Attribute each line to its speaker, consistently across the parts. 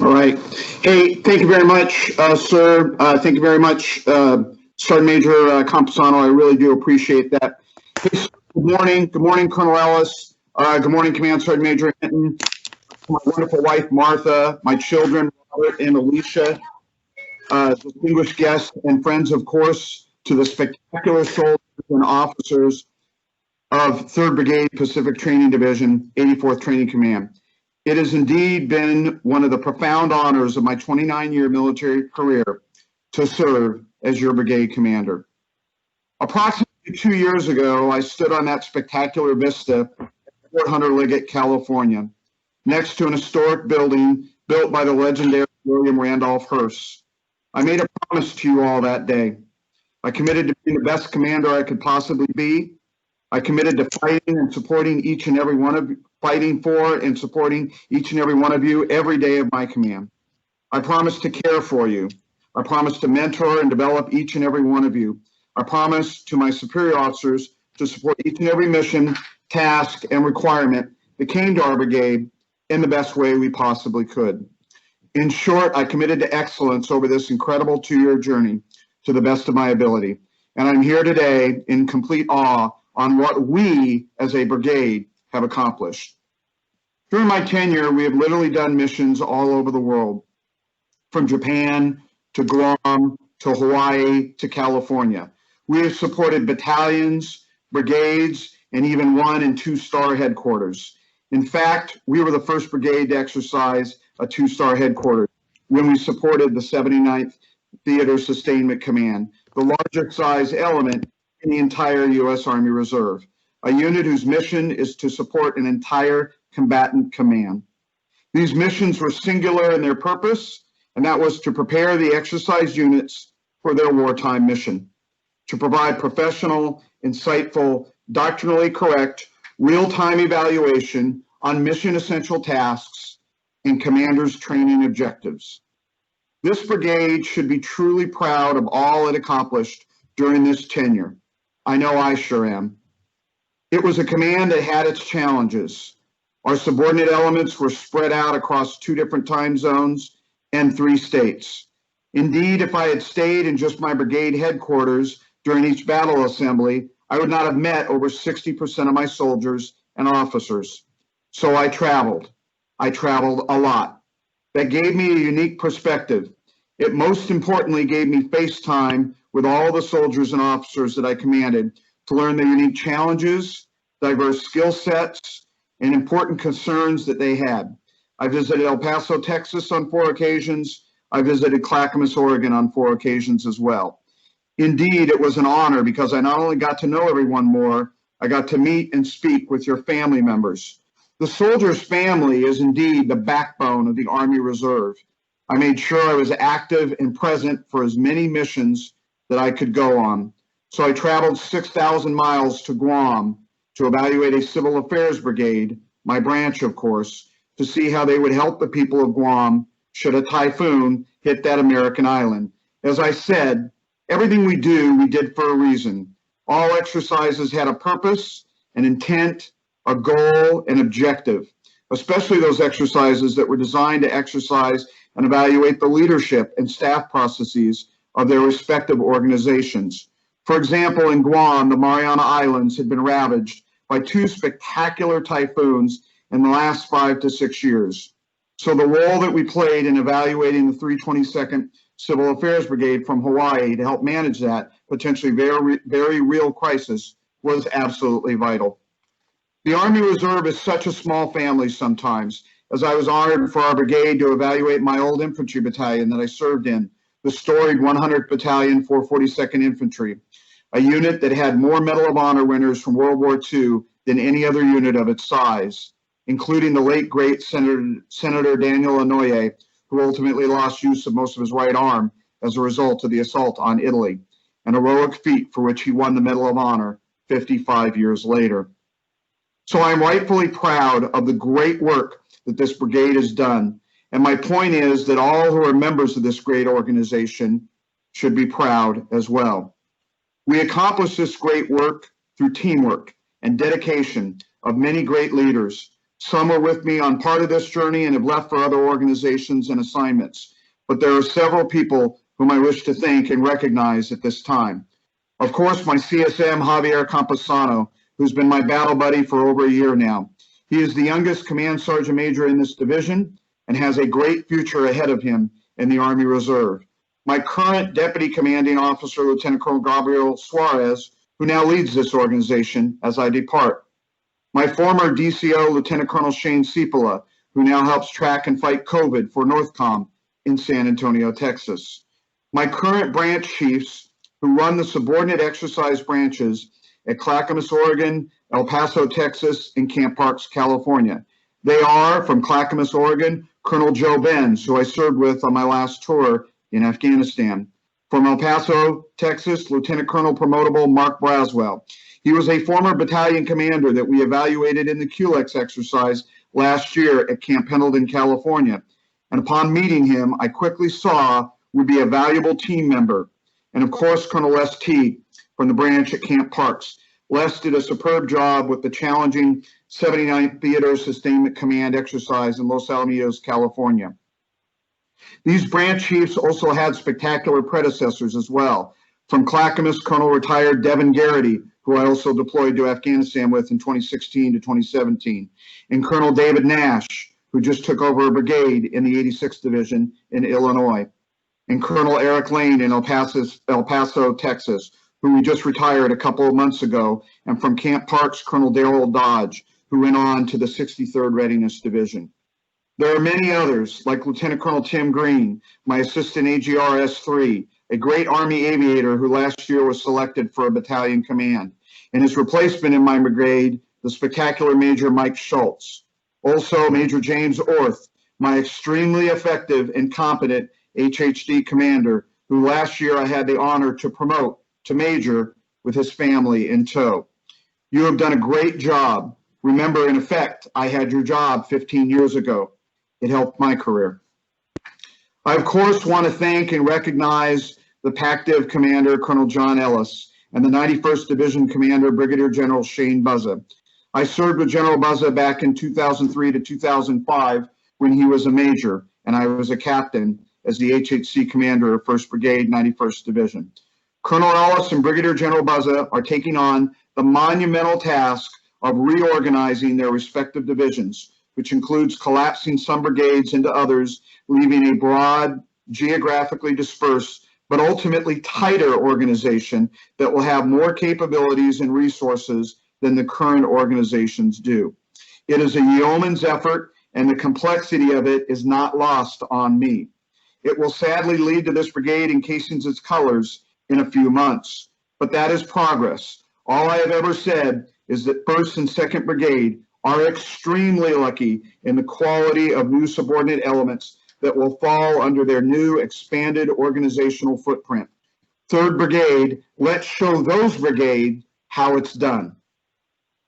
Speaker 1: All right. Hey, thank you very much, sir. Thank you very much, Sergeant Major Camposano. I really do appreciate that. Hey, sir, good morning. Good morning, Colonel Ellis. Good morning, Command Sergeant Major Hinton. My wonderful wife, Martha, my children, Robert and Alicia, distinguished guests and friends, of course, to the spectacular soldiers and officers of 3rd Brigade Pacific Training Division, 84th Training Command. It has indeed been one of the profound honors of my 29-year military career to serve as your brigade commander. Approximately 2 years ago, I stood on that spectacular vista at Fort Hunter Liggett, California, next to an historic building built by the legendary William Randolph Hearst. I made a promise to you all that day. I committed to being the best commander I could possibly be. I committed to fighting and supporting each and every one of you, fighting for and supporting each and every one of you every day of my command. I promise to care for you. I promise to mentor and develop each and every one of you. I promise to my superior officers to support each and every mission, task, and requirement that came to our brigade in the best way we possibly could. In short, I committed to excellence over this incredible 2-year journey to the best of my ability. And I'm here today in complete awe on what we as a brigade have accomplished. During my tenure, we have literally done missions all over the world, from Japan to Guam to Hawaii to California. We have supported battalions, brigades, and even 1- and 2-star headquarters. In fact, we were the first brigade to exercise a 2-star headquarters when we supported the 79th Theater Sustainment Command, the largest size element in the entire U.S. Army Reserve, a unit whose mission is to support an entire combatant command. These missions were singular in their purpose, and that was to prepare the exercise units for their wartime mission, to provide professional, insightful, doctrinally correct, real-time evaluation on mission essential tasks and commanders' training objectives. This brigade should be truly proud of all it accomplished during this tenure. I know I sure am. It was a command that had its challenges. Our subordinate elements were spread out across 2 different time zones and 3 states. Indeed, if I had stayed in just my brigade headquarters during each battle assembly, I would not have met over 60% of my soldiers and officers. So I traveled. I traveled a lot. That gave me a unique perspective. It most importantly gave me face time with all the soldiers and officers that I commanded to learn the unique challenges, diverse skill sets, and important concerns that they had. I visited El Paso, Texas on 4 occasions. I visited Clackamas, Oregon on 4 occasions as well. Indeed, it was an honor because I not only got to know everyone more, I got to meet and speak with your family members. The soldier's family is indeed the backbone of the Army Reserve. I made sure I was active and present for as many missions that I could go on. So I traveled 6,000 miles to Guam to evaluate a civil affairs brigade, my branch, of course, to see how they would help the people of Guam should a typhoon hit that American island. As I said, everything we do, we did for a reason. All exercises had a purpose, an intent, a goal, an objective, especially those exercises that were designed to exercise and evaluate the leadership and staff processes of their respective organizations. For example, in Guam, the Mariana Islands had been ravaged by 2 spectacular typhoons in the last 5 to 6 years. So the role that we played in evaluating the 322nd Civil Affairs Brigade from Hawaii to help manage that potentially very real crisis was absolutely vital. The Army Reserve is such a small family sometimes, as I was honored for our brigade to evaluate my old infantry battalion that I served in, the storied 100th Battalion, 442nd Infantry, a unit that had more Medal of Honor winners from World War II than any other unit of its size, including the late, great Senator Daniel Inouye, who ultimately lost use of most of his right arm as a result of the assault on Italy, an heroic feat for which he won the Medal of Honor 55 years later. So I'm rightfully proud of the great work that this brigade has done. And my point is that all who are members of this great organization should be proud as well. We accomplished this great work through teamwork and dedication of many great leaders Some are with me on part of this journey and have left for other organizations and assignments, but there are several people whom I wish to thank and recognize at this time. Of course, my CSM, Javier Camposano, who's been my battle buddy for over a year now. He is the youngest command sergeant major in this division and has a great future ahead of him in the Army Reserve. My current deputy commanding officer, Lieutenant Colonel Gabriel Suarez, who now leads this organization as I depart. My former DCO, Lieutenant Colonel Shane Cipolla, who now helps track and fight COVID for NORTHCOM in San Antonio, Texas. My current branch chiefs, who run the subordinate exercise branches at Clackamas, Oregon, El Paso, Texas, and Camp Parks, California. They are, from Clackamas, Oregon, Colonel Joe Benz, who I served with on my last tour in Afghanistan. From El Paso, Texas, Lieutenant Colonel Promotable Mark Braswell. He was a former battalion commander that we evaluated in the QLEX exercise last year at Camp Pendleton, California. And upon meeting him, I quickly saw would be a valuable team member. And of course, Colonel Les Teague from the branch at Camp Parks. Les did a superb job with the challenging 79th Theater Sustainment Command exercise in Los Alamitos, California. These branch chiefs also had spectacular predecessors as well. From Clackamas, Colonel retired Devin Garrity, who I also deployed to Afghanistan with in 2016 to 2017, and Colonel David Nash, who just took over a brigade in the 86th Division in Illinois, and Colonel Eric Lane in El Paso, Texas, who we just retired a couple of months ago, and from Camp Parks, Colonel Darrell Dodge, who went on to the 63rd Readiness Division. There are many others, like Lieutenant Colonel Tim Green, my assistant AGR S3, a great Army aviator who last year was selected for a battalion command, and his replacement in my brigade, the spectacular Major Mike Schultz. Also, Major James Orth, my extremely effective and competent HHD commander, who last year I had the honor to promote to Major with his family in tow. You have done a great job. Remember, in effect, I had your job 15 years ago. It helped my career. I, of course, want to thank and recognize the PACDIV commander, Colonel John Ellis, and the 91st Division commander, Brigadier General Shane Buzza. I served with General Buzza back in 2003 to 2005 when he was a major, and I was a captain as the HHC commander of 1st Brigade, 91st Division. Colonel Ellis and Brigadier General Buzza are taking on the monumental task of reorganizing their respective divisions, which includes collapsing some brigades into others, leaving a broad, geographically dispersed, but ultimately tighter organization that will have more capabilities and resources than the current organizations do. It is a yeoman's effort, and the complexity of it is not lost on me. It will sadly lead to this brigade encasing its colors in a few months, but that is progress. All I have ever said is that 1st and 2nd Brigade are extremely lucky in the quality of new subordinate elements that will fall under their new expanded organizational footprint. 3rd Brigade, let's show those brigades how it's done.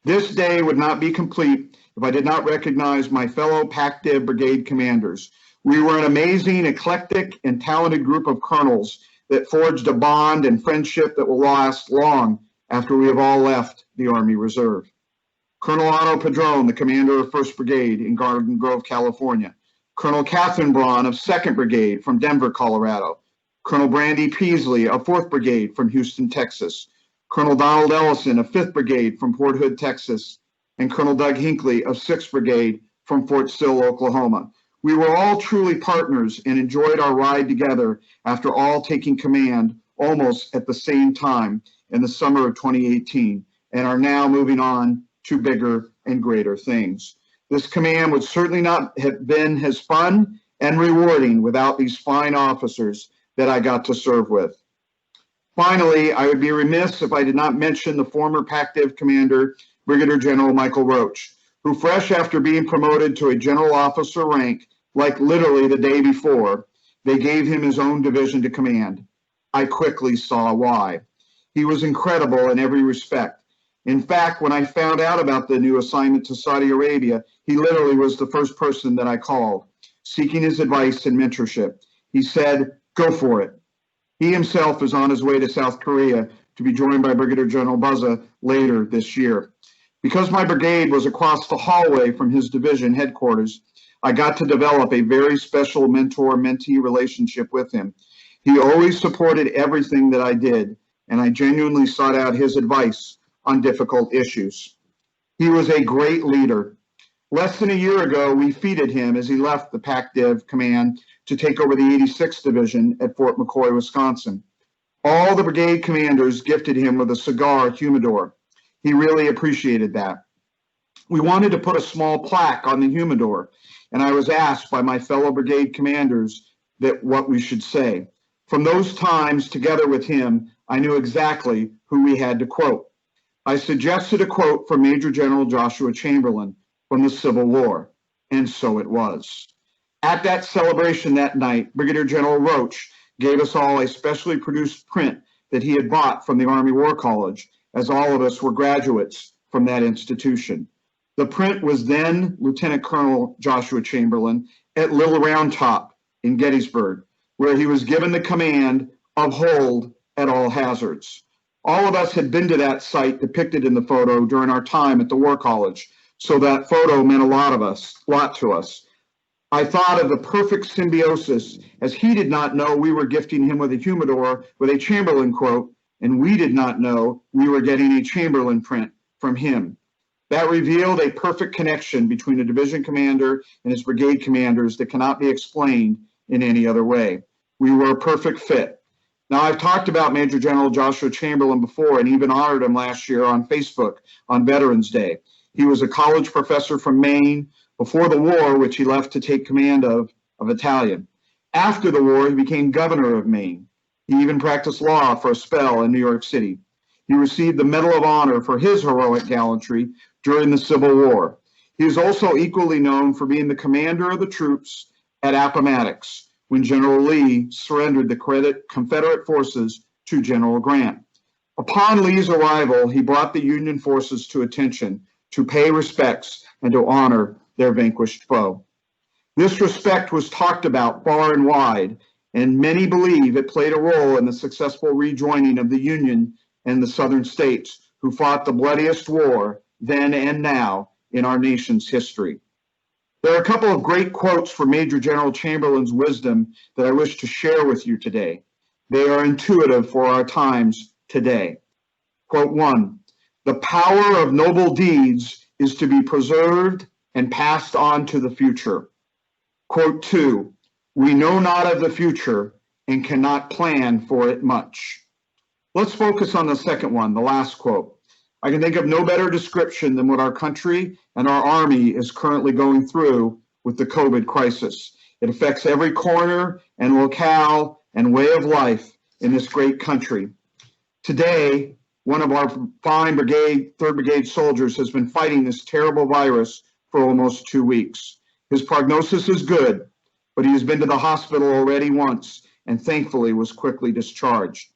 Speaker 1: This day would not be complete if I did not recognize my fellow PACDIV brigade commanders. We were an amazing, eclectic, and talented group of colonels that forged a bond and friendship that will last long after we have all left the Army Reserve. Colonel Otto Padron, the commander of 1st Brigade in Garden Grove, California. Colonel Catherine Braun of 2nd Brigade from Denver, Colorado. Colonel Brandy Peasley of 4th Brigade from Houston, Texas. Colonel Donald Ellison of 5th Brigade from Fort Hood, Texas. And Colonel Doug Hinckley of 6th Brigade from Fort Sill, Oklahoma. We were all truly partners and enjoyed our ride together after all taking command almost at the same time in the summer of 2018 and are now moving on to bigger and greater things. This command would certainly not have been as fun and rewarding without these fine officers that I got to serve with. Finally, I would be remiss if I did not mention the former PACDIV commander, Brigadier General Michael Roach, who, fresh after being promoted to a general officer rank, like literally the day before, they gave him his own division to command. I quickly saw why. He was incredible in every respect. In fact, when I found out about the new assignment to Saudi Arabia, he literally was the first person that I called, seeking his advice and mentorship. He said, "Go for it." He himself is on his way to South Korea to be joined by Brigadier General Buzza later this year. Because my brigade was across the hallway from his division headquarters, I got to develop a very special mentor-mentee relationship with him. He always supported everything that I did, and I genuinely sought out his advice on difficult issues. He was a great leader. Less than a year ago, we feted him as he left the PACDIV command to take over the 86th Division at Fort McCoy, Wisconsin. All the brigade commanders gifted him with a cigar humidor. He really appreciated that. We wanted to put a small plaque on the humidor, and I was asked by my fellow brigade commanders what we should say. From those times together with him, I knew exactly who we had to quote. I suggested a quote from Major General Joshua Chamberlain from the Civil War, and so it was. At that celebration that night, Brigadier General Roach gave us all a specially produced print that he had bought from the Army War College, as all of us were graduates from that institution. The print was then Lieutenant Colonel Joshua Chamberlain at Little Round Top in Gettysburg, where he was given the command of hold at all hazards. All of us had been to that site depicted in the photo during our time at the War College, so that photo meant a lot to us. I thought of the perfect symbiosis, as he did not know we were gifting him with a humidor with a Chamberlain quote, and we did not know we were getting a Chamberlain print from him. That revealed a perfect connection between a division commander and his brigade commanders that cannot be explained in any other way. We were a perfect fit. Now, I've talked about Major General Joshua Chamberlain before and even honored him last year on Facebook on Veterans Day. He was a college professor from Maine before the war, which he left to take command of a battalion. After the war, he became governor of Maine. He even practiced law for a spell in New York City. He received the Medal of Honor for his heroic gallantry during the Civil War. He is also equally known for being the commander of the troops at Appomattox when General Lee surrendered the Confederate forces to General Grant. Upon Lee's arrival, he brought the Union forces to attention to pay respects and to honor their vanquished foe. This respect was talked about far and wide, and many believe it played a role in the successful rejoining of the Union and the Southern states who fought the bloodiest war then and now in our nation's history. There are a couple of great quotes from Major General Chamberlain's wisdom that I wish to share with you today. They are intuitive for our times today. Quote 1, "The power of noble deeds is to be preserved and passed on to the future." Quote 2, "We know not of the future and cannot plan for it much." Let's focus on the second one, the last quote. I can think of no better description than what our country and our Army is currently going through with the COVID crisis. It affects every corner and locale and way of life in this great country. Today, one of our fine brigade, 3rd Brigade soldiers has been fighting this terrible virus for almost 2 weeks. His prognosis is good, but he has been to the hospital already once and thankfully was quickly discharged.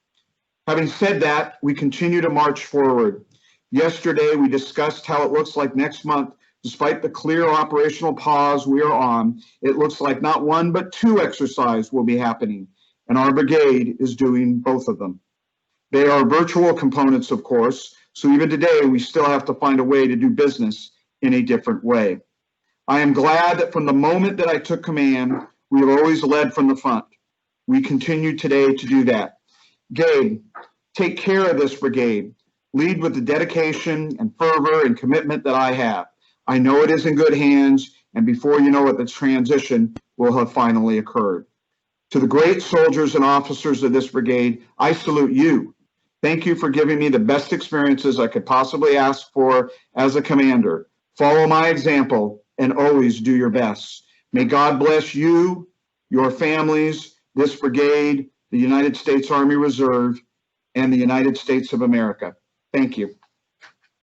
Speaker 1: Having said that, we continue to march forward. Yesterday, we discussed how it looks like next month, despite the clear operational pause we are on, it looks like not 1 but 2 exercises will be happening, and our brigade is doing both of them. They are virtual components, of course, so even today we still have to find a way to do business in a different way. I am glad that from the moment that I took command, we have always led from the front. We continue today to do that. Gabe, take care of this brigade. Lead with the dedication and fervor and commitment that I have. I know it is in good hands, and before you know it, the transition will have finally occurred. To the great soldiers and officers of this brigade, I salute you. Thank you for giving me the best experiences I could possibly ask for as a commander. Follow my example and always do your best. May God bless you, your families, this brigade, the United States Army Reserve, and the United States of America. Thank you.